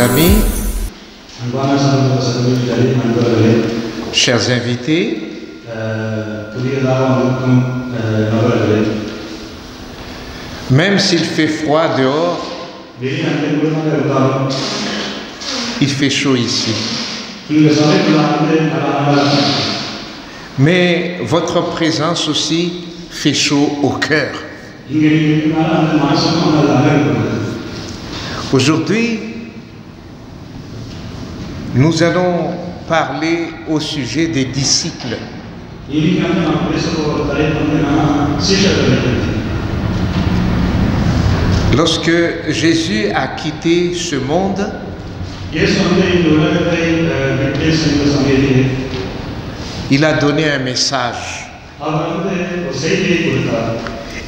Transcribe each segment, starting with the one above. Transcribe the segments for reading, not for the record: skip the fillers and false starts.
Amis, chers invités, même s'il fait froid dehors, il fait chaud ici. Mais votre présence aussi fait chaud au cœur. Aujourd'hui, nous allons parler au sujet des disciples. Lorsque Jésus a quitté ce monde, il a donné un message.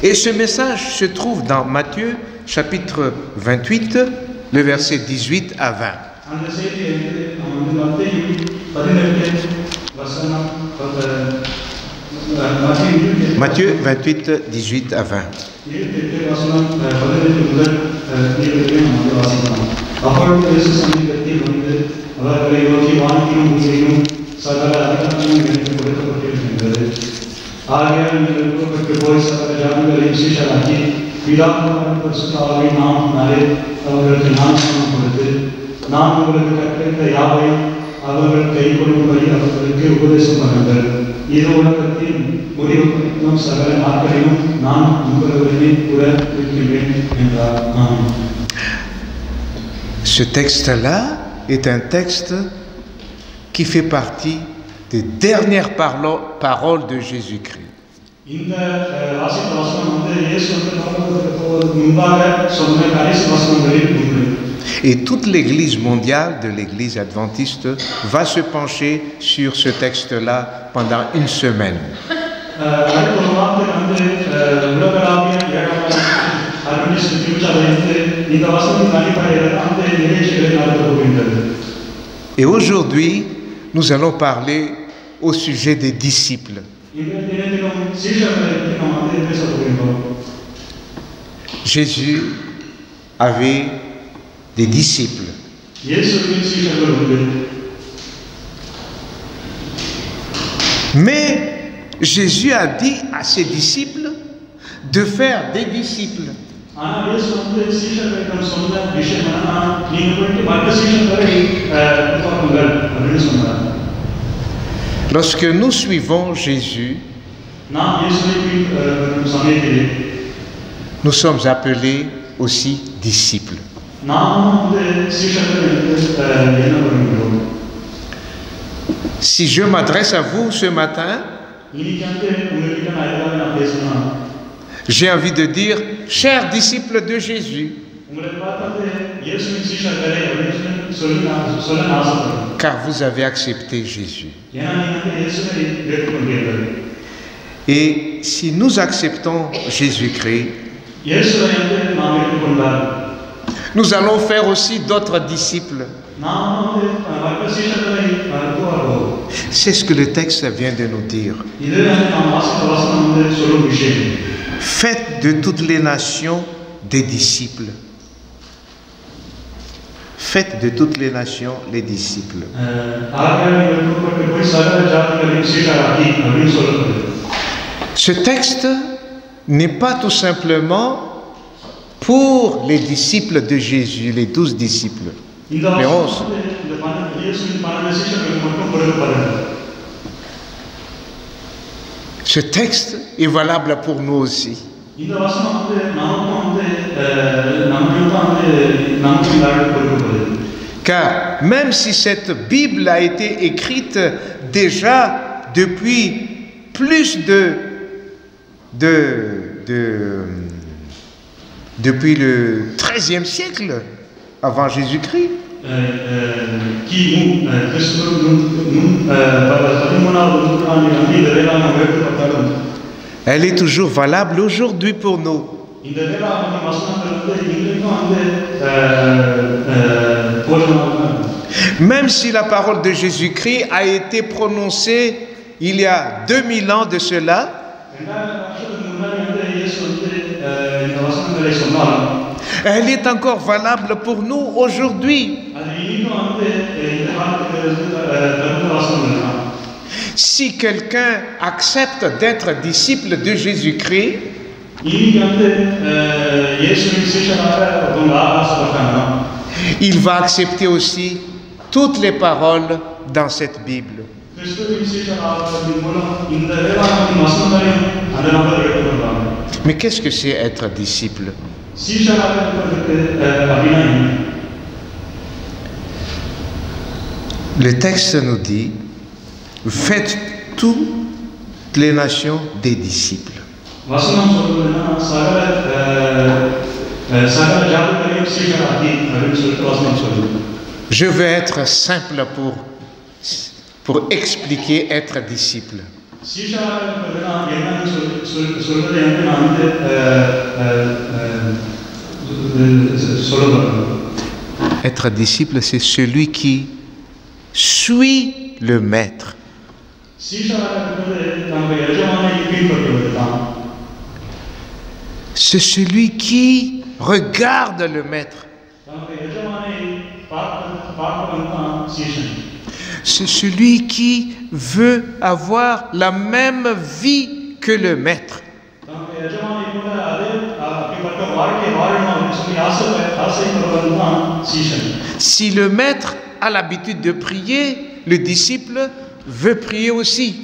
Et ce message se trouve dans Matthieu chapitre 28, le verset 18 à 20. Matthieu 28, 18 à 20. Ce texte-là est un texte qui fait partie des dernières paroles de Jésus-Christ. Et toute l'Église mondiale de l'Église adventiste va se pencher sur ce texte-là pendant une semaine. Et aujourd'hui, nous allons parler au sujet des disciples. Jésus avait des disciples. Mais Jésus a dit à ses disciples de faire des disciples. Lorsque nous suivons Jésus, nous sommes appelés aussi disciples. Si je m'adresse à vous ce matin, j'ai envie de dire, chers disciples de Jésus, car vous avez accepté Jésus. Et si nous acceptons Jésus-Christ, nous allons faire aussi d'autres disciples. C'est ce que le texte vient de nous dire. Faites de toutes les nations des disciples. Faites de toutes les nations les disciples. Ce texte n'est pas tout simplement pour les disciples de Jésus, les 12 disciples, les 11. Ce texte est valable pour nous aussi. Car même si cette Bible a été écrite déjà depuis plus depuis le XIIIe siècle avant Jésus-Christ, elle est toujours valable aujourd'hui pour nous. Même si la parole de Jésus-Christ a été prononcée il y a 2000 ans de cela, elle est encore valable pour nous aujourd'hui. Si quelqu'un accepte d'être disciple de Jésus-Christ, il va accepter aussi toutes les paroles dans cette Bible. Mais qu'est-ce que c'est être disciple? Le texte nous dit, faites toutes les nations des disciples. Je vais être simple pour expliquer être disciple. Être disciple, c'est celui qui suit le maître. C'est celui qui regarde le maître. C'est celui qui veut avoir la même vie que le maître. Si le maître a l'habitude de prier, le disciple veut prier aussi.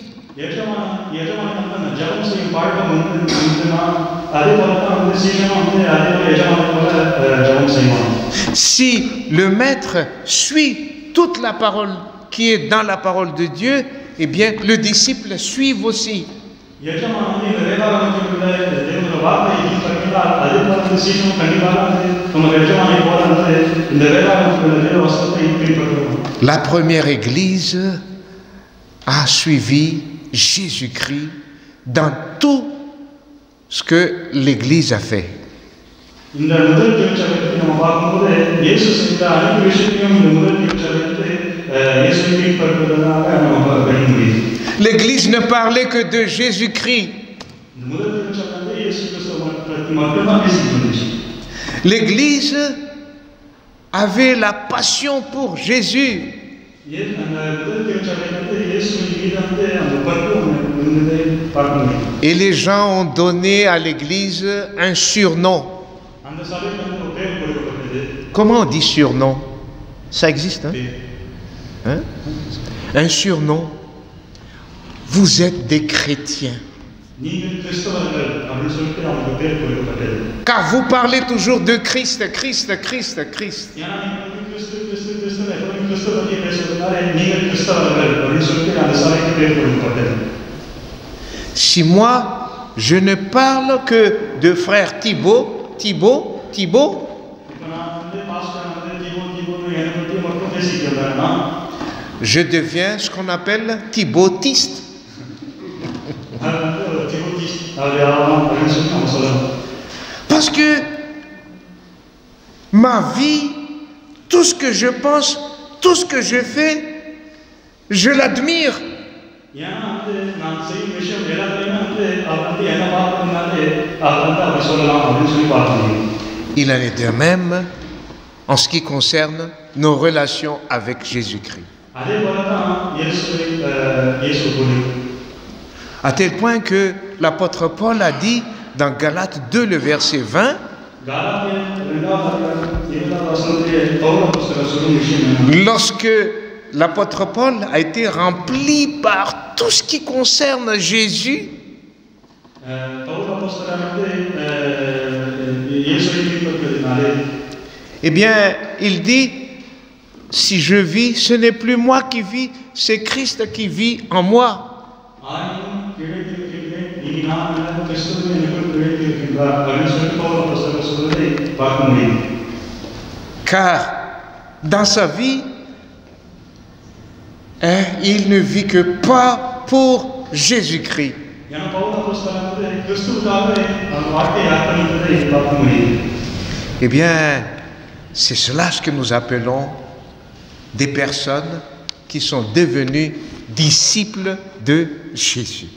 Si le maître suit toute la parole qui est dans la parole de Dieu, eh bien le disciple suit aussi. La première Église a suivi Jésus-Christ dans tout ce que l'Église a fait. L'Église ne parlait que de Jésus-Christ. L'Église avait la passion pour Jésus. Et les gens ont donné à l'Église un surnom. Comment on dit surnom? Ça existe, hein? Hein? Un surnom. Vous êtes des chrétiens. Car vous parlez toujours de Christ, Christ, Christ, Christ. Si moi, je ne parle que de frère Thibaut, je deviens ce qu'on appelle thibautiste. Parce que ma vie, tout ce que je pense, tout ce que je fais, je l'admire. Il en est de même en ce qui concerne nos relations avec Jésus-Christ. À tel point que l'apôtre Paul a dit dans Galates 2, le verset 20, lorsque l'apôtre Paul a été rempli par tout ce qui concerne Jésus, eh bien, il dit, si je vis, ce n'est plus moi qui vis, c'est Christ qui vit en moi. Car dans sa vie, il ne vit que pas pour Jésus-Christ. Eh bien, c'est cela ce que nous appelons des personnes qui sont devenues disciples de Jésus.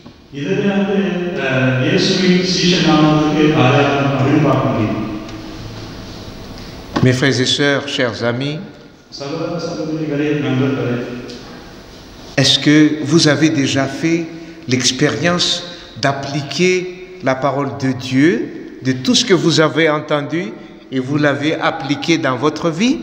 Mes frères et sœurs, chers amis, Est-ce que vous avez déjà fait l'expérience d'appliquer la parole de Dieu, de tout ce que vous avez entendu, et vous l'avez appliqué dans votre vie?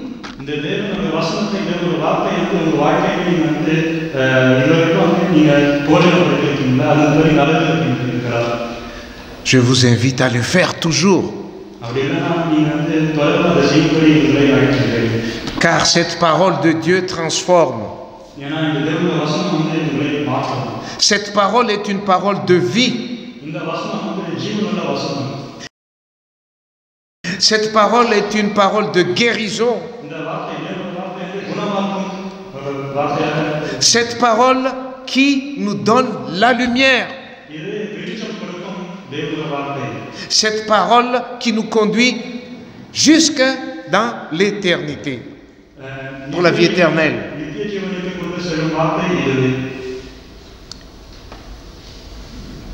Je vous invite à le faire toujours. Car cette parole de Dieu transforme. Cette parole est une parole de vie. Cette parole est une parole de guérison. Cette parole qui nous donne la lumière. Cette parole qui nous conduit jusque dans l'éternité, pour la vie éternelle.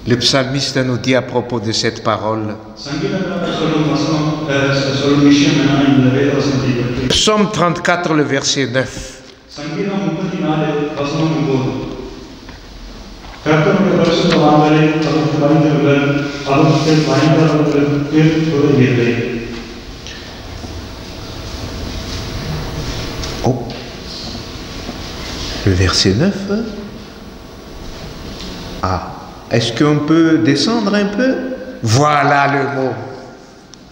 Le psalmiste nous dit à propos de cette parole, Psaume 34, le verset 9. Oh. Le verset 9. Ah. Est-ce qu'on peut descendre un peu? Voilà le mot.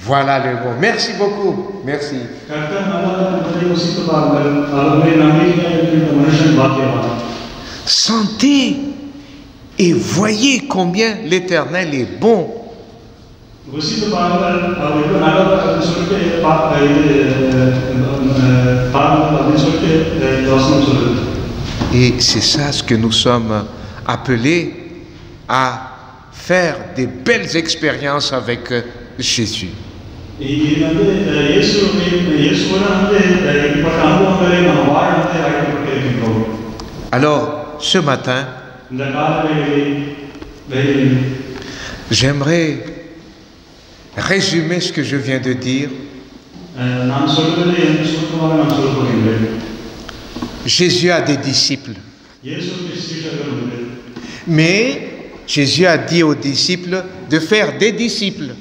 Voilà le mot. Merci beaucoup. Merci. Sentez et voyez combien l'Éternel est bon. Et c'est ça ce que nous sommes appelés à faire des belles expériences avec Jésus. Alors, ce matin, j'aimerais résumer ce que je viens de dire. Jésus a des disciples. Mais Jésus a dit aux disciples de faire des disciples.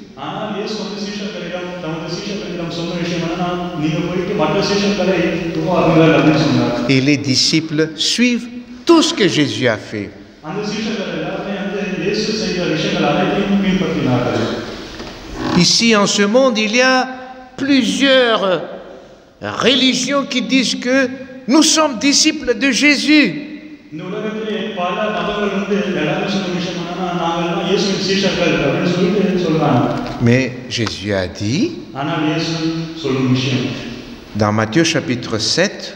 Et les disciples suivent tout ce que Jésus a fait. Ici, en ce monde, il y a plusieurs religions qui disent que nous sommes disciples de Jésus. Mais Jésus a dit, dans Matthieu chapitre 7,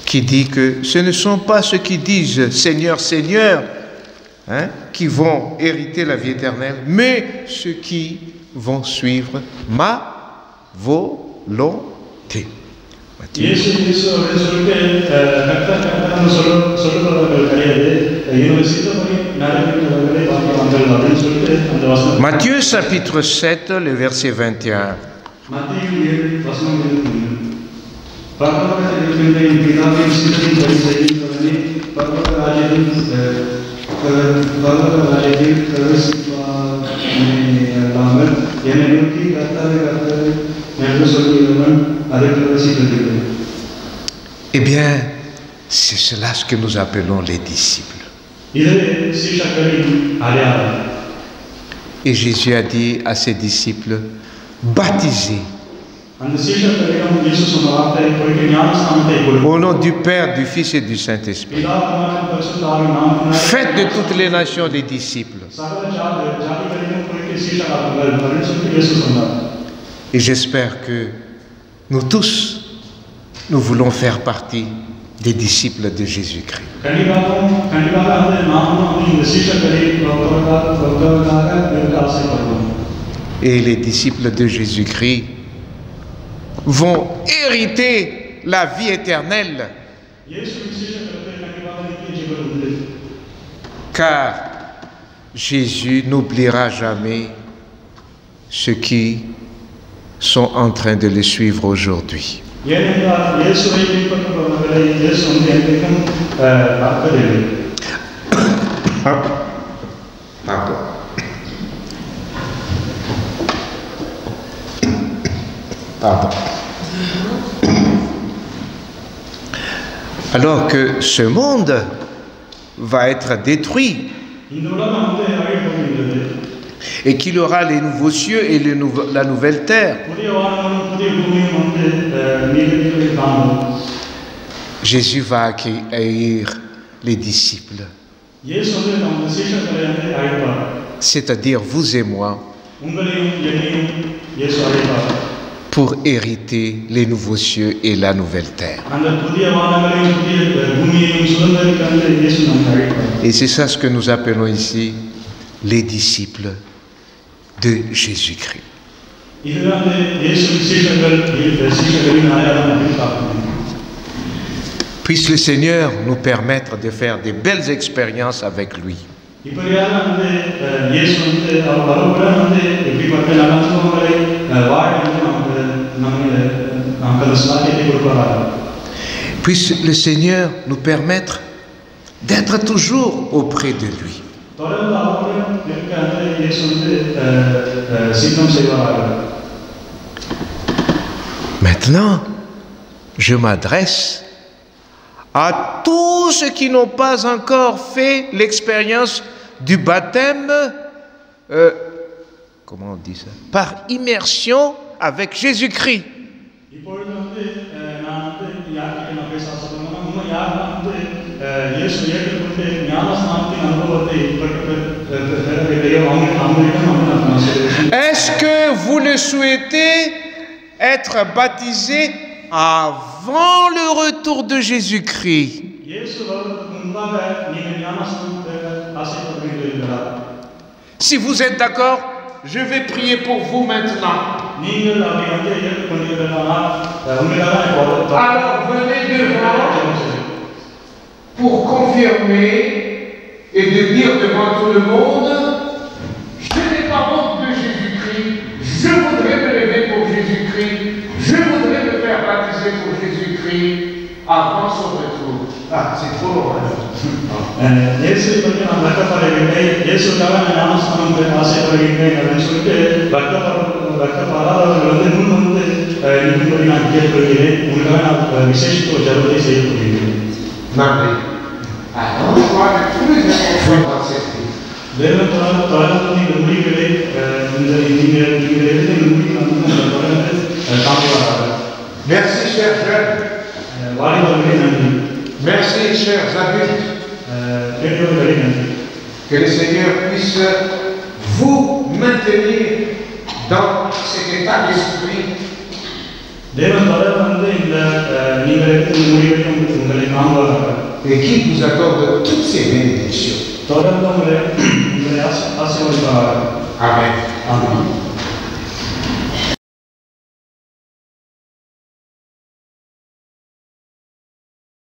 qui dit que ce ne sont pas ceux qui disent « Seigneur, Seigneur », qui vont hériter la vie éternelle, mais ceux qui vont suivre ma volonté. Matthieu chapitre 7, le verset 21. Eh bien, c'est cela ce que nous appelons les disciples. Et Jésus a dit à ses disciples, baptisez au nom du Père, du Fils et du Saint-Esprit. Faites de toutes les nations des disciples. Et j'espère que nous tous, nous voulons faire partie des disciples de Jésus-Christ. Et les disciples de Jésus-Christ vont hériter la vie éternelle. Car Jésus n'oubliera jamais ceux qui sont en train de le suivre aujourd'hui. Pardon. Pardon. Alors que ce monde va être détruit et qu'il aura les nouveaux cieux et la nouvelle terre. Jésus va accueillir les disciples, c'est-à-dire vous et moi, pour hériter les nouveaux cieux et la nouvelle terre. Et c'est ça ce que nous appelons ici les disciples de Jésus-Christ. Puisse le Seigneur nous permettre de faire des belles expériences avec lui. Puisse le Seigneur nous permettre d'être toujours auprès de lui. Maintenant, je m'adresse à tous ceux qui n'ont pas encore fait l'expérience du baptême, comment on dit ça? Par immersion avec Jésus-Christ. Est-ce que vous le souhaitez être baptisé avant le retour de Jésus-Christ? Si vous êtes d'accord, je vais prier pour vous maintenant. Alors venez devant pour confirmer et de dire devant tout le monde: je n'ai pas honte de Jésus-Christ, je voudrais me lever pour Jésus-Christ, je voudrais me faire baptiser pour Jésus-Christ avant son retour. Ah, c'est trop long. Merci, chers jeunes. Merci, chers adultes. Que le Seigneur puisse vous maintenir dans cet état d'esprit et qu'il vous accorde toutes ces bénédictions. Amen. Amen.